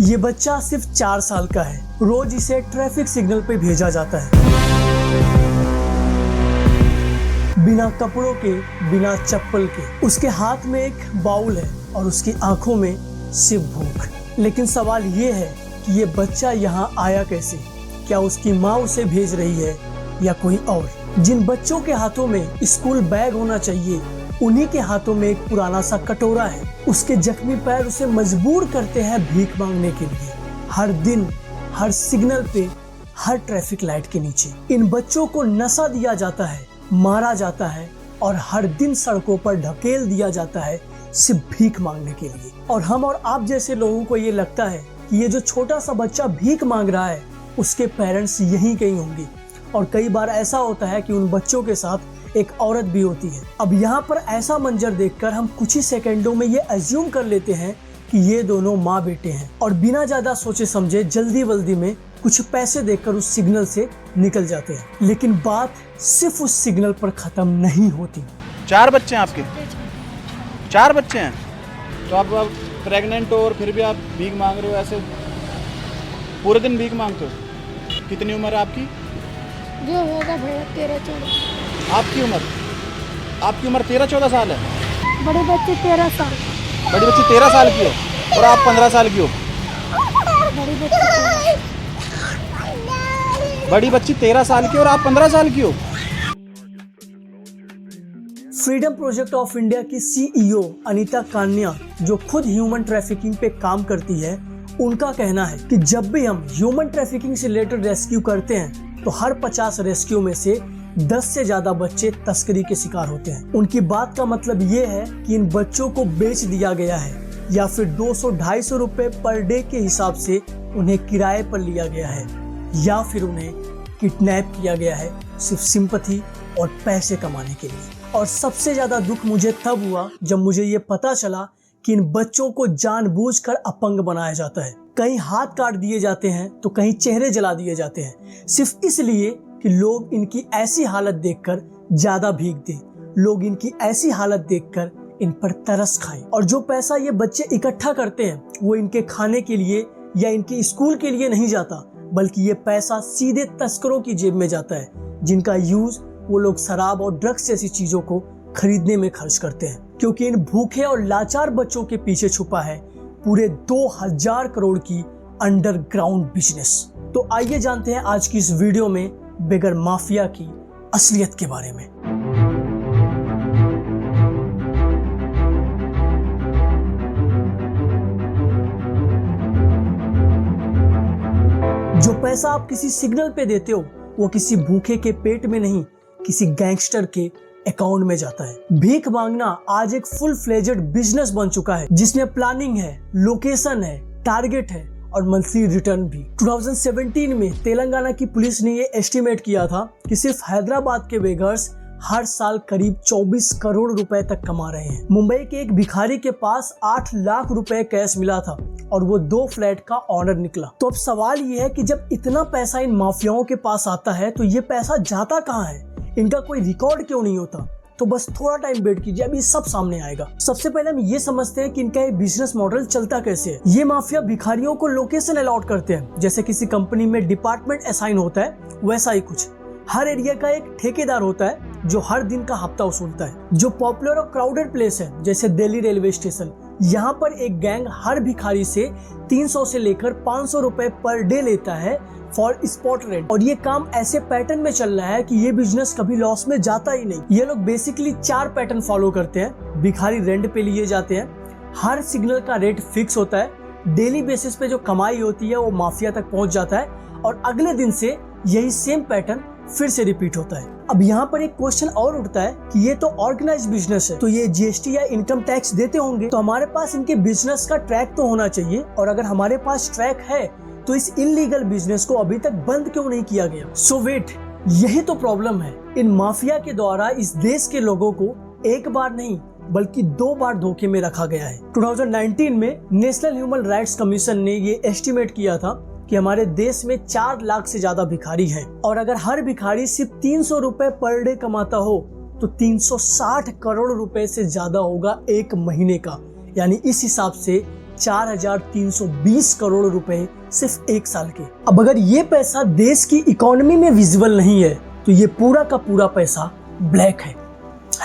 ये बच्चा सिर्फ 4 साल का है। रोज इसे ट्रैफिक सिग्नल पे भेजा जाता है, बिना कपड़ों के, बिना चप्पल के। उसके हाथ में एक बाउल है और उसकी आंखों में सिर्फ भूख। लेकिन सवाल ये है कि ये बच्चा यहाँ आया कैसे? क्या उसकी माँ उसे भेज रही है या कोई और? जिन बच्चों के हाथों में स्कूल बैग होना चाहिए, उन्हीं के हाथों में एक पुराना सा कटोरा है। उसके जख्मी पैर उसे मजबूर करते हैं भीख मांगने के लिए। हर दिन, हर सिग्नल पे, हर ट्रैफिक लाइट के नीचे इन बच्चों को नशा दिया जाता है, मारा जाता है और हर दिन सड़कों पर ढकेल दिया जाता है सिर्फ भीख मांगने के लिए। और हम और आप जैसे लोगों को ये लगता है कि ये जो छोटा सा बच्चा भीख मांग रहा है, उसके पेरेंट्स यहीं कहीं होंगे। और कई बार ऐसा होता है कि उन बच्चों के साथ एक औरत भी होती है। अब यहाँ पर ऐसा मंजर देखकर हम कुछ ही सेकंडों में ये अज्यूम कर लेते हैं कि ये दोनों माँ बेटे हैं और बिना ज्यादा सोचे समझे जल्दी वल्दी में कुछ पैसे देकर उस सिग्नल से निकल जाते हैं। लेकिन बात सिर्फ उस सिग्नल पर खत्म नहीं होती। 4 बच्चे हैं आपके? 4 बच्चे हैं? तो आप प्रेग्नेंट हो और फिर भी आप भीख मांग रहे हो? ऐसे पूरे दिन भीख मांगते हो? कितनी उम्र है आपकी? जो होगा भैया 13-14। आपकी उम्र 13-14 साल है? बड़े बच्चे 13 साल। बड़ी बच्ची 13 साल की हो और आप 15 साल की हो? बड़ी बच्ची 13 साल की और आप 15 साल की हो? फ्रीडम प्रोजेक्ट ऑफ इंडिया की सीईओ अनीता कान्या, जो खुद ह्यूमन ट्रैफिकिंग पे काम करती है, उनका कहना है कि जब भी हम ह्यूमन ट्रैफिकिंग से रिलेटेड रेस्क्यू करते हैं तो हर 50 रेस्क्यू में से 10 से ज्यादा बच्चे तस्करी के शिकार होते हैं। उनकी बात का मतलब ये है कि इन बच्चों को बेच दिया गया है या फिर 200-250 रुपए पर डे के हिसाब से उन्हें किराए पर लिया गया है या फिर उन्हें किडनैप किया गया है सिर्फ सिंपैथी और पैसे कमाने के लिए। और सबसे ज्यादा दुख मुझे तब हुआ जब मुझे ये पता चला कि इन बच्चों को जानबूझकर अपंग बनाया जाता है। कहीं हाथ काट दिए जाते हैं तो कहीं चेहरे जला दिए जाते हैं, सिर्फ इसलिए कि लोग इनकी ऐसी हालत देखकर ज्यादा भीख दें, लोग इनकी ऐसी हालत देखकर इन पर तरस खाएं। और जो पैसा ये बच्चे इकट्ठा करते हैं वो इनके खाने के लिए या इनके स्कूल के लिए नहीं जाता, बल्कि ये पैसा सीधे तस्करों की जेब में जाता है, जिनका यूज वो लोग शराब और ड्रग्स जैसी चीजों को खरीदने में खर्च करते हैं। क्योंकि इन भूखे और लाचार बच्चों के पीछे छुपा है पूरे 2000 करोड़ की अंडरग्राउंड बिजनेस। तो आइए जानते हैं आज की इस वीडियो में बेगर माफिया की असलियत के बारे में। जो पैसा आप किसी सिग्नल पे देते हो वो किसी भूखे के पेट में नहीं, किसी गैंगस्टर के अकाउंट में जाता है। भीख मांगना आज एक फुल फ्लेजेड बिजनेस बन चुका है, जिसमें प्लानिंग है, लोकेशन है, टारगेट है और मंथली रिटर्न भी। 2017 में तेलंगाना की पुलिस ने ये एस्टिमेट किया था कि सिर्फ हैदराबाद के बेगर्स हर साल करीब 24 करोड़ रुपए तक कमा रहे हैं। मुंबई के एक भिखारी के पास 8 लाख रुपए कैश मिला था और वो 2 फ्लैट का ऑनर निकला। तो अब सवाल ये है कि जब इतना पैसा इन माफियाओं के पास आता है तो ये पैसा जाता कहाँ है? इनका कोई रिकॉर्ड क्यों नहीं होता? तो बस थोड़ा टाइम वेट कीजिए, अभी सब सामने आएगा। सबसे पहले हम ये समझते हैं कि इनका ये बिजनेस मॉडल चलता कैसे है। ये माफिया भिखारियों को लोकेशन अलॉट करते हैं, जैसे किसी कंपनी में डिपार्टमेंट असाइन होता है वैसा ही कुछ। हर एरिया का एक ठेकेदार होता है जो हर दिन का हफ्ता वसूलता है। जो पॉपुलर और क्राउडेड प्लेस है जैसे दिल्ली रेलवे स्टेशन, यहाँ पर एक गैंग हर भिखारी से 300 से लेकर 500 रुपए पर डे लेता है फॉर स्पॉट रेंट। और ये काम ऐसे पैटर्न में चल रहा है कि ये बिजनेस कभी लॉस में जाता ही नहीं। ये लोग बेसिकली 4 पैटर्न फॉलो करते हैं। भिखारी रेंट पे लिए जाते हैं, हर सिग्नल का रेट फिक्स होता है, डेली बेसिस पे जो कमाई होती है वो माफिया तक पहुंच जाता है और अगले दिन से यही सेम पैटर्न फिर से रिपीट होता है। अब यहाँ पर एक क्वेश्चन और उठता है कि ये तो ऑर्गेनाइज्ड बिजनेस है, तो ये जीएसटी या इनकम टैक्स देते होंगे, तो हमारे पास इनके बिजनेस का ट्रैक तो होना चाहिए। और अगर हमारे पास ट्रैक है तो इस इलीगल बिजनेस को अभी तक बंद क्यों नहीं किया गया? सो वेट, यही तो प्रॉब्लम है। इन माफिया के द्वारा इस देश के लोगों को एक बार नहीं बल्कि 2 बार धोखे में रखा गया है। 2019 में नेशनल ह्यूमन राइट्स कमीशन ने ये एस्टिमेट किया था कि हमारे देश में 4 लाख से ज्यादा भिखारी हैं और अगर हर भिखारी सिर्फ 300 रुपए पर डे कमाता हो तो 360 करोड़ रुपए से ज्यादा होगा एक महीने का। यानी इस हिसाब से 4,320 करोड़ रुपए सिर्फ 1 साल के। अब अगर ये पैसा देश की इकोनॉमी में विजिबल नहीं है तो ये पूरा का पूरा पैसा ब्लैक है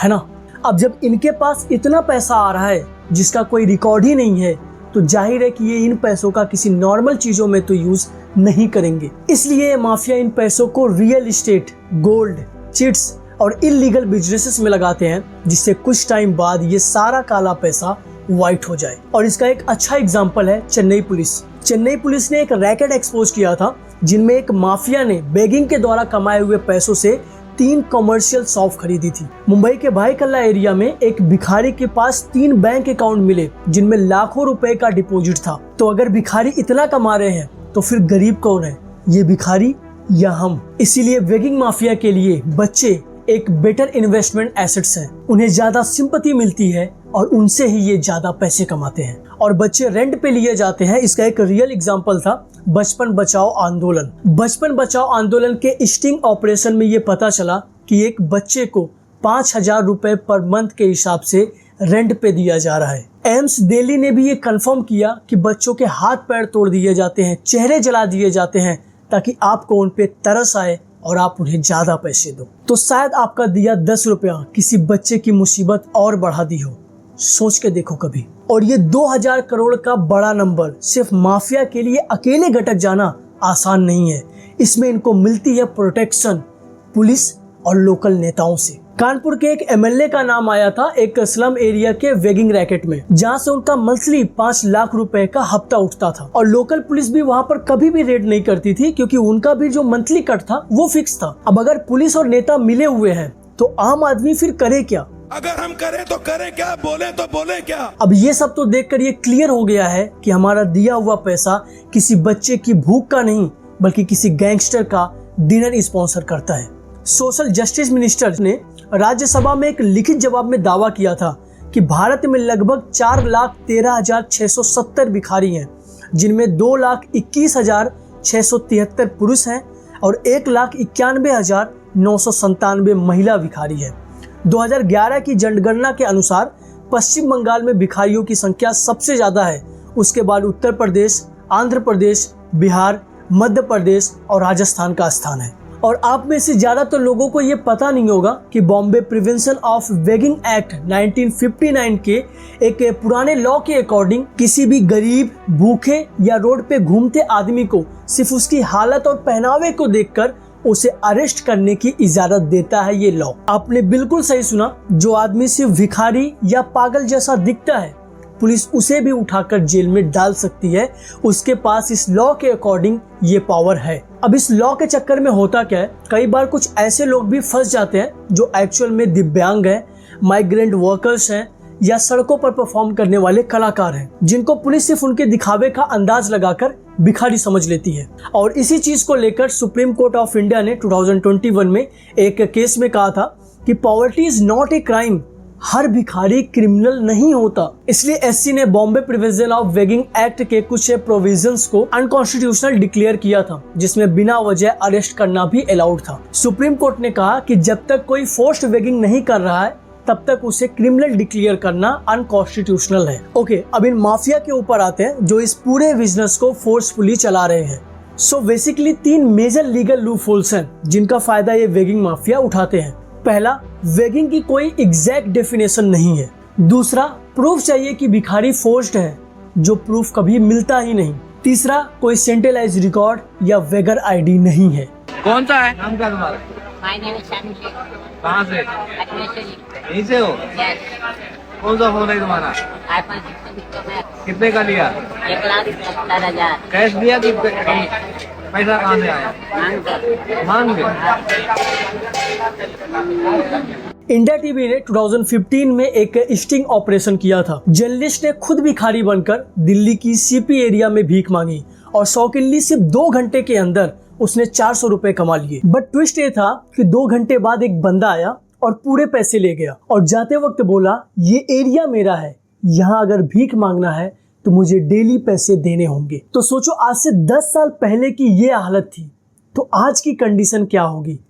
ना। अब जब इनके पास इतना पैसा आ रहा है जिसका कोई रिकॉर्ड ही नहीं है तो जाहिर है कि ये इन पैसों का किसी नॉर्मल चीजों में तो यूज नहीं करेंगे। इसलिए ये माफिया इन पैसों को रियल एस्टेट, गोल्ड, चिट्स और इलीगल बिजनेसेस में लगाते हैं, जिससे कुछ टाइम बाद ये सारा काला पैसा व्हाइट हो जाए। और इसका एक अच्छा एग्जांपल है चेन्नई पुलिस। चेन्नई पुलिस ने एक रैकेट एक्सपोज किया था जिनमें एक माफिया ने बेगिंग के द्वारा कमाए हुए पैसों से 3 कमर्शियल शॉप खरीदी थी। मुंबई के भाईकल्ला एरिया में एक भिखारी के पास 3 बैंक अकाउंट मिले जिनमें लाखों रुपए का डिपॉजिट था। तो अगर भिखारी इतना कमा रहे हैं तो फिर गरीब कौन है, ये भिखारी या हम? इसीलिए बेगिंग माफिया के लिए बच्चे एक बेटर इन्वेस्टमेंट एसेट्स हैं। उन्हें ज्यादा सिंपैथी मिलती है और उनसे ही ये ज्यादा पैसे कमाते हैं। और बच्चे रेंट पे लिए जाते हैं। इसका एक रियल एग्जांपल था बचपन बचाओ आंदोलन। बचपन बचाओ आंदोलन के स्टिंग ऑपरेशन में ये पता चला कि एक बच्चे को 5,000 रुपए पर मंथ के हिसाब से रेंट पे दिया जा रहा है। एम्स दिल्ली ने भी ये कंफर्म किया कि बच्चों के हाथ पैर तोड़ दिए जाते हैं, चेहरे जला दिए जाते हैं ताकि आपको उन पे तरस आए और आप उन्हें ज्यादा पैसे दो। तो शायद आपका दिया 10 रुपया किसी बच्चे की मुसीबत और बढ़ा दी हो। सोच के देखो कभी। और ये 2,000 करोड़ का बड़ा नंबर सिर्फ माफिया के लिए अकेले घटक जाना आसान नहीं है। इसमें इनको मिलती है प्रोटेक्शन पुलिस और लोकल नेताओं से। कानपुर के एक एमएलए का नाम आया था एक स्लम एरिया के वेगिंग रैकेट में, जहां से उनका मंथली 5 लाख रुपए का हफ्ता उठता था। और लोकल पुलिस भी वहां पर कभी भी रेड नहीं करती थी क्योंकि उनका भी जो मंथली कट था वो फिक्स था। अब अगर पुलिस और नेता मिले हुए हैं तो आम आदमी फिर करे क्या? अगर हम करें तो करें क्या, बोले तो बोले क्या? अब ये सब तो देखकर ये क्लियर हो गया है कि हमारा दिया हुआ पैसा किसी बच्चे की भूख का नहीं बल्कि किसी गैंगस्टर का डिनर स्पॉन्सर करता है। सोशल जस्टिस मिनिस्टर ने राज्यसभा में एक लिखित जवाब में दावा किया था कि भारत में लगभग 4,13,670 भिखारी हैं, जिनमें 2,21,673 पुरुष हैं और 1,91,997 महिला भिखारी हैं। 2011 की जनगणना के अनुसार पश्चिम बंगाल में भिखारियों की संख्या सबसे ज्यादा है। उसके बाद उत्तर प्रदेश, आंध्र प्रदेश, बिहार, मध्य प्रदेश और राजस्थान का स्थान है। और आप में से ज्यादातर लोगों को ये पता नहीं होगा कि Bombay prevention of begging act 1959 के एक पुराने लॉ के अकॉर्डिंग किसी भी गरीब, भूखे या रोड पे घूमते आदमी को सिर्फ उसकी हालत और पहनावे को देखकर उसे अरेस्ट करने की इजाजत देता है ये लॉ। आपने बिल्कुल सही सुना, जो आदमी सिर्फ भिखारी या पागल जैसा दिखता है पुलिस उसे भी उठाकर जेल में डाल सकती है। उसके पास इस लॉ के अकॉर्डिंग ये पावर है। अब इस लॉ के चक्कर में होता क्या है, कई बार कुछ ऐसे लोग भी फंस जाते हैं जो एक्चुअल में दिव्यांग हैं, माइग्रेंट वर्कर्स हैं या सड़कों पर परफॉर्म करने वाले कलाकार हैं, जिनको पुलिस सिर्फ उनके दिखावे का अंदाज लगाकर भिखारी समझ लेती है। और इसी चीज को लेकर सुप्रीम कोर्ट ऑफ इंडिया ने 2021 में एक केस में कहा था कि poverty is not a crime, हर भिखारी क्रिमिनल नहीं होता। इसलिए एससी ने Bombay prevention of begging act के कुछ प्रोविजंस को अनकॉन्स्टिट्यूशनल डिक्लेयर किया था, जिसमें बिना वजह अरेस्ट करना भी अलाउड था। सुप्रीम कोर्ट ने कहा कि जब तक कोई फोर्स्ड बेगिंग नहीं कर रहा है तब तक उसे क्रिमिनल डिक्लेयर करना अनकॉन्स्टिट्यूशनल है। ओके, अब इन माफिया के ऊपर आते हैं जो इस पूरे बिजनेस को फोर्सफुली चला रहे हैं। So basically 3 major legal loopholes हैं जिनका फायदा ये वेगिंग माफिया उठाते हैं। पहला, वेगिंग की कोई एग्जैक्ट डेफिनेशन नहीं है। दूसरा, प्रूफ चाहिए कि भिखारी फोर्स्ड है, जो प्रूफ कभी मिलता ही नहीं। तीसरा, कोई सेंट्रलाइज्ड रिकॉर्ड या वेगर आईडी नहीं है। कौन सा है नाम क्या तुम्हारा? My name is Shanu Sheikh. कहाँ से? अजमेर से जी। यहीं से हो? Yes. कौन सा फोन है तुम्हारा? iPhone 16 Pro Max. कितने का लिया? 1,70,000 कैश दिया कि कैश पैसा कहाँ से आया? मांग के। मांग के। इंडिया टीवी ने 2015 में एक स्टिंग ऑपरेशन किया था। जर्नलिस्ट ने खुद भिखारी बनकर दिल्ली की सीपी एरिया में भीख मांगी और शौकीनली सिर्फ 2 घंटे के अंदर उसने 400 रुपए कमा लिए। बट ट्विस्ट ये था कि 2 घंटे बाद एक बंदा आया और पूरे पैसे ले गया और जाते वक्त बोला, ये एरिया मेरा है, यहाँ अगर भीख मांगना है तो मुझे डेली पैसे देने होंगे। तो सोचो, आज से 10 साल पहले की ये हालत थी तो आज की कंडीशन क्या होगी,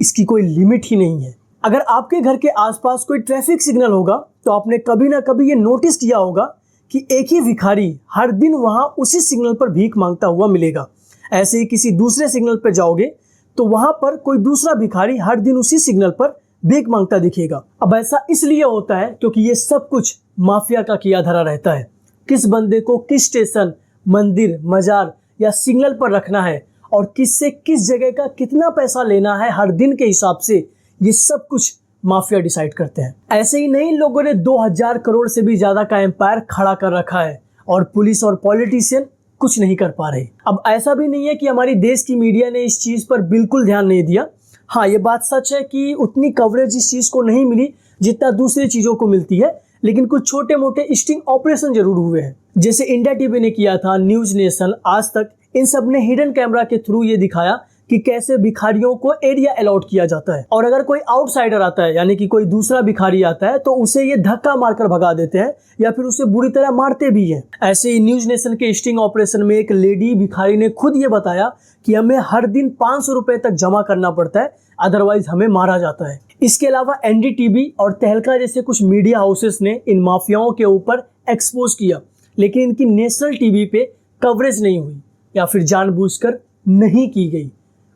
इसकी कोई लिमिट ही नहीं है। अगर आपके घर के आसपास कोई ट्रैफिक सिग्नल होगा तो आपने कभी ना कभी ये नोटिस किया होगा कि एक ही भिखारी हर दिन वहां उसी सिग्नल पर भीख मांगता हुआ मिलेगा। ऐसे ही किसी दूसरे सिग्नल पर जाओगे तो वहां पर कोई दूसरा भिखारी हर दिन उसी सिग्नल पर भीख मांगता दिखेगा। अब ऐसा इसलिए होता है क्योंकि ये सब कुछ माफिया का किया धरा रहता है। किस बंदे को किस स्टेशन, मंदिर, मजार या सिग्नल पर रखना है और किससे किस जगह का कितना पैसा लेना है हर दिन के हिसाब से, ये सब कुछ माफिया डिसाइड करते हैं। ऐसे ही नहीं लोगों ने 2000 करोड़ से भी ज्यादा का एम्पायर खड़ा कर रखा है और पुलिस और पॉलिटिशियन कुछ नहीं कर पा रहे। अब ऐसा भी नहीं है कि हमारी देश की मीडिया ने इस चीज पर बिल्कुल ध्यान नहीं दिया। हाँ, ये बात सच है कि उतनी कवरेज इस चीज को नहीं मिली जितना दूसरी चीजों को मिलती है, लेकिन कुछ छोटे मोटे स्टिंग ऑपरेशन जरूर हुए हैं। जैसे इंडिया टीवी ने किया था, न्यूज नेशन, आज तक, इन सब ने हिडन कैमरा के थ्रू ये दिखाया कि कैसे भिखारियों को एरिया अलॉट किया जाता है और अगर कोई आउटसाइडर आता है यानी कि कोई दूसरा भिखारी आता है तो उसे ये धक्का मारकर भगा देते हैं या फिर उसे बुरी तरह मारते भी हैं। ऐसे ही न्यूज नेशन के स्टिंग ऑपरेशन में एक लेडी भिखारी ने खुद ये बताया कि हमें हर दिन 500 रुपए तक जमा करना पड़ता है, अदरवाइज हमें मारा जाता है। इसके अलावा एनडीटीवी और तहलका जैसे कुछ मीडिया हाउसेस ने इन माफियाओं के ऊपर एक्सपोज किया, लेकिन इनकी नेशनल टीवी पे कवरेज नहीं हुई या फिर जानबूझकर नहीं की गई।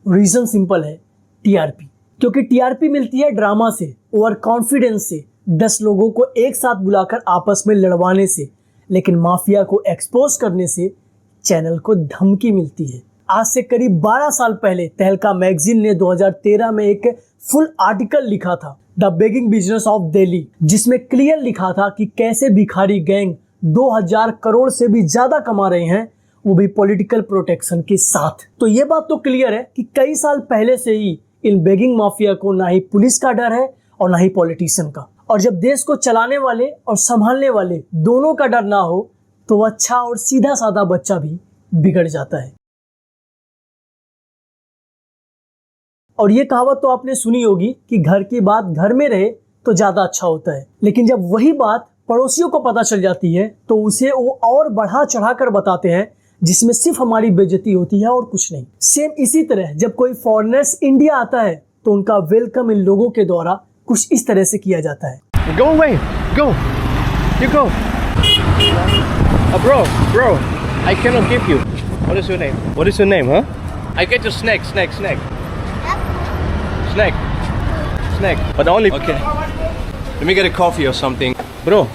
रीजन सिंपल है, टीआरपी। क्योंकि टीआरपी मिलती है ड्रामा से, ओवर कॉन्फिडेंस से, 10 लोगों को एक साथ बुलाकर आपस में लड़वाने से, लेकिन माफिया को एक्सपोज करने से चैनल को धमकी मिलती है। आज से करीब 12 साल पहले तहलका मैगजीन ने 2013 में एक फुल आर्टिकल लिखा था, the begging business of Delhi, जिसमें क्लियर लिखा था कि कैसे भिखारी गैंग 2000 करोड़ से भी ज्यादा कमा रहे हैं, वो भी पॉलिटिकल प्रोटेक्शन के साथ। तो ये बात तो क्लियर है कि कई साल पहले से ही इन बेगिंग माफिया को ना ही पुलिस का डर है और ना ही पॉलिटिशियन का। और जब देश को चलाने वाले और संभालने वाले दोनों का डर ना हो तो अच्छा और सीधा साधा बच्चा भी बिगड़ जाता है। और ये कहावत तो आपने सुनी होगी कि घर की बात घर में रहे तो ज्यादा अच्छा होता है, लेकिन जब वही बात पड़ोसियों को पता चल जाती है तो उसे वो और बढ़ा चढ़ा कर बताते हैं, जिसमें सिर्फ हमारी बेइज्जती होती है और कुछ नहीं। सेम इसी तरह जब कोई फॉरेनर्स इंडिया आता है तो उनका वेलकम इन लोगों के द्वारा कुछ इस तरह से किया जाता है। Go away, go, you go. Bro, I cannot give you. What is your name? What is your name, huh? I get you snake. But only. Okay. Let me get a coffee or something. Bro,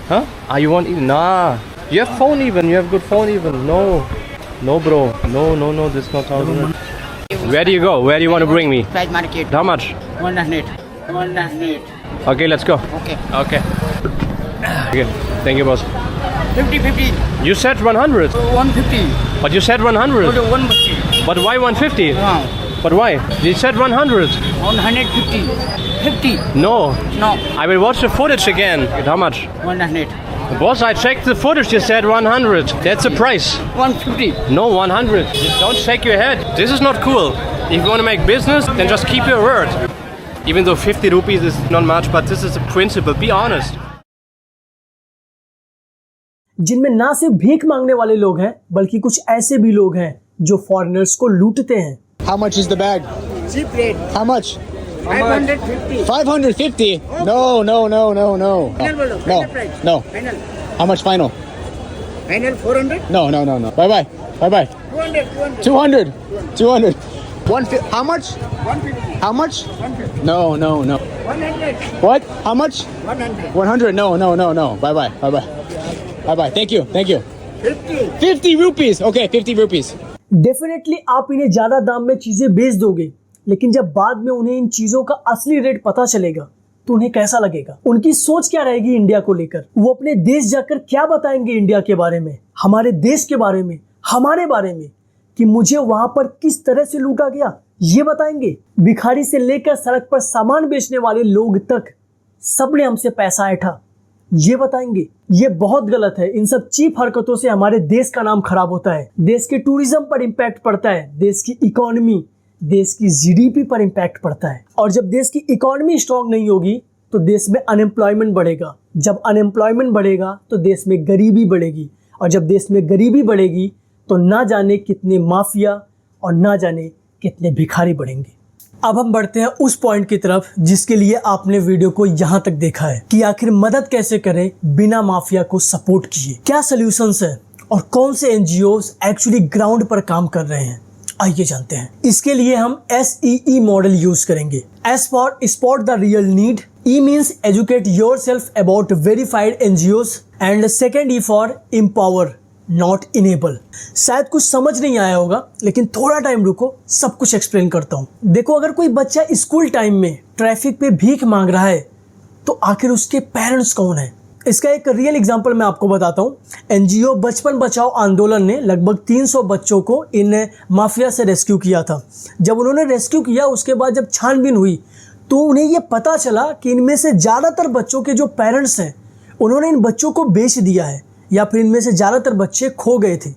huh? You want even? Nah. You have phone even. You have good phone even. No, bro. No. This is not how to do it. Where do you go? Where do you want to bring me? Price market. How much? 100. Okay, let's go. Okay. Okay. Thank you, boss. 50. You said 100. 150. But you said 100. 150. But why 150? Wow. But why? You said 100. 150. 50. No. No. I will watch the footage again. How much? 100. Boss, I checked the footage. You said 100. That's the price. 150. No, 100. Don't shake your head. This is not cool. If you want to make business, then just keep your word. Even though 50 rupees is not much, but this is a principle. Be honest. जिनमें ना सिर्फ भीख मांगने वाले लोग हैं बल्कि कुछ ऐसे भी लोग हैं जो फॉरेनर्स को लूटते हैं। How much is the bag? Cheap rate. How much? 550. 550? No. No. Final. How much final? Final 400. No. Bye. 200. 200. How much? 150. How much? 150. No. 100. What? How much? 100. 100. No. Bye. Thank you. 50. 50 rupees. Okay, 50 rupees. Definitely आप इन्हें ज्यादा दाम में चीजें बेच दोगे, लेकिन जब बाद में उन्हें इन चीजों का असली रेट पता चलेगा तो उन्हें कैसा लगेगा? उनकी सोच क्या रहेगी इंडिया को लेकर? वो अपने देश जाकर क्या बताएंगे इंडिया के बारे में, हमारे देश के बारे में, हमारे बारे में, कि मुझे वहां पर किस तरह से लूटा गया, ये बताएंगे? भिखारी से लेकर सड़क पर सामान बेचने वाले लोग तक सबने हमसे पैसा ऐंठा, ये बताएंगे? ये बहुत गलत है। इन सब चीप हरकतों से हमारे देश का नाम खराब होता है, देश के टूरिज्म पर इंपैक्ट पड़ता है, देश की इकोनॉमी, देश की जीडीपी पर इंपैक्ट पड़ता है। और जब देश की इकोनॉमी स्ट्रांग नहीं होगी तो देश में अनएम्प्लॉयमेंट बढ़ेगा, जब अनएम्प्लॉयमेंट बढ़ेगा तो देश में गरीबी बढ़ेगी, और जब देश में गरीबी बढ़ेगी तो ना जाने कितने माफिया और ना जाने कितने भिखारी बढ़ेंगे। अब हम बढ़ते हैं उस पॉइंट की तरफ जिसके लिए आपने वीडियो को यहाँ तक देखा है, कि आखिर मदद कैसे करें बिना माफिया को सपोर्ट किए। क्या सॉल्यूशंस है और कौन से एनजीओज एक्चुअली ग्राउंड पर काम कर रहे हैं, आइए जानते हैं। इसके लिए हम SEE मॉडल यूज करेंगे। S for spot the real need, E means educate yourself about verified NGOs and second E for empower not enable. शायद कुछ समझ नहीं आया होगा, लेकिन थोड़ा टाइम रुको, सब कुछ एक्सप्लेन करता हूँ। देखो, अगर कोई बच्चा स्कूल टाइम में ट्रैफिक पे भीख मांग रहा है तो आखिर उसके पेरेंट्स कौन है? इसका एक रियल एग्जांपल मैं आपको बताता हूँ। NGO बचपन बचाओ आंदोलन ने लगभग 300 बच्चों को इन माफिया से रेस्क्यू किया था। जब उन्होंने रेस्क्यू किया, उसके बाद जब छानबीन हुई तो उन्हें ये पता चला कि इनमें से ज़्यादातर बच्चों के जो पेरेंट्स हैं उन्होंने इन बच्चों को बेच दिया है, या फिर इनमें से ज़्यादातर बच्चे खो गए थे।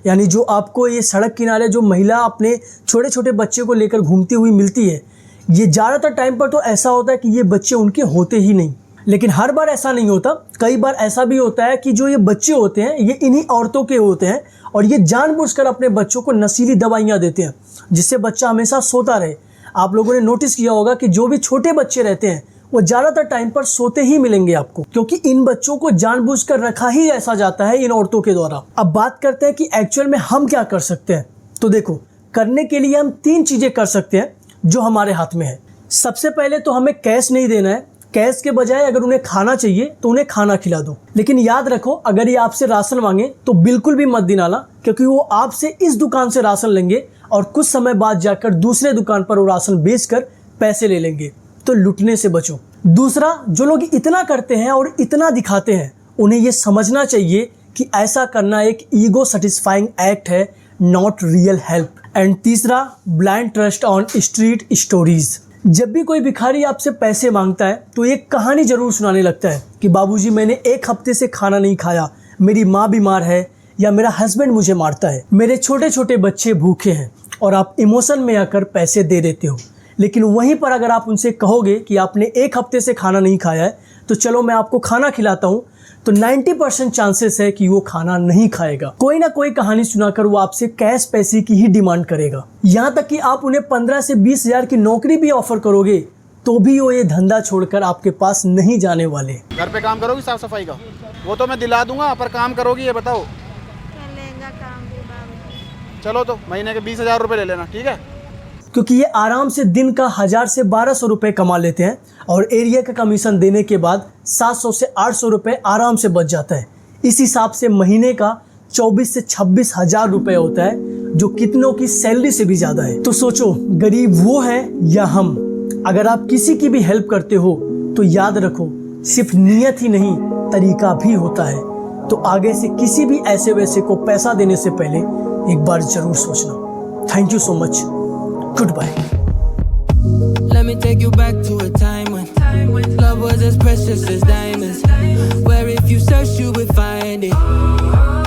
यानी जो आपको ये सड़क किनारे जो महिला अपने छोटे छोटे बच्चे को लेकर घूमती हुई मिलती है, ये ज़्यादातर टाइम पर तो ऐसा होता है कि ये बच्चे उनके होते ही नहीं। लेकिन हर बार ऐसा नहीं होता, कई बार ऐसा भी होता है कि जो ये बच्चे होते हैं ये इन्हीं औरतों के होते हैं और ये जानबूझकर अपने बच्चों को नशीली दवाइयाँ देते हैं जिससे बच्चा हमेशा सोता रहे। आप लोगों ने नोटिस किया होगा कि जो भी छोटे बच्चे रहते हैं वो ज़्यादातर टाइम पर सोते ही मिलेंगे आपको, क्योंकि इन बच्चों को जानबूझकर रखा ही ऐसा जाता है इन औरतों के द्वारा। अब बात करते हैं कि एक्चुअल में हम क्या कर सकते हैं। तो देखो, करने के लिए हम 3 चीज़ें कर सकते हैं जो हमारे हाथ में है। सबसे पहले तो हमें कैश नहीं देना है। कैश के बजाय अगर उन्हें खाना चाहिए तो उन्हें खाना खिला दो। लेकिन याद रखो, अगर ये आपसे राशन मांगे तो बिल्कुल भी मत दिलाना, क्योंकि वो आपसे इस दुकान से राशन लेंगे और कुछ समय बाद जाकर दूसरे दुकान पर वो राशन बेचकर पैसे ले लेंगे। तो लुटने से बचो। दूसरा, जो लोग इतना करते हैं और इतना दिखाते हैं, उन्हें ये समझना चाहिए कि ऐसा करना एक ईगो सेटिस्फाइंग एक्ट है, नॉट रियल हेल्प। एंड तीसरा, blind trust on street stories. जब भी कोई भिखारी आपसे पैसे मांगता है तो एक कहानी जरूर सुनाने लगता है कि बाबूजी मैंने 1 हफ्ते से खाना नहीं खाया, मेरी माँ बीमार है, या मेरा हस्बैंड मुझे मारता है, मेरे छोटे छोटे बच्चे भूखे हैं, और आप इमोशन में आकर पैसे दे देते हो। लेकिन वहीं पर अगर आप उनसे कहोगे कि आपने 1 हफ्ते से खाना नहीं खाया है तो चलो मैं आपको खाना खिलाता हूँ, तो 90% चांसेस है कि वो खाना नहीं खाएगा। कोई ना कोई कहानी सुनाकर वो आपसे कैश पैसे की ही डिमांड करेगा। यहाँ तक कि आप उन्हें 15 से 20 हज़ार की नौकरी भी ऑफर करोगे तो भी वो ये धंधा छोड़कर आपके पास नहीं जाने वाले। घर पे काम करोगी साफ सफाई का? वो तो मैं दिला दूंगा, पर काम करोगी ये बताओ। चलो तो महीने के 20,000 रुपये ले लेना, ठीक है? क्योंकि ये आराम से दिन का 1000 से 1200 रुपये कमा लेते हैं और एरिया का कमीशन देने के बाद 700 से 800 रुपये आराम से बच जाता है। इस हिसाब से महीने का 24 से 26 हज़ार रुपये होता है, जो कितनों की सैलरी से भी ज़्यादा है। तो सोचो, गरीब वो है या हम? अगर आप किसी की भी हेल्प करते हो तो याद रखो, सिर्फ नियत ही नहीं, तरीका भी होता है। तो आगे से किसी भी ऐसे वैसे को पैसा देने से पहले एक बार जरूर सोचना। Thank you so much. Goodbye. Let me take you back to a time when love was as precious as diamonds, where if you search you would find it.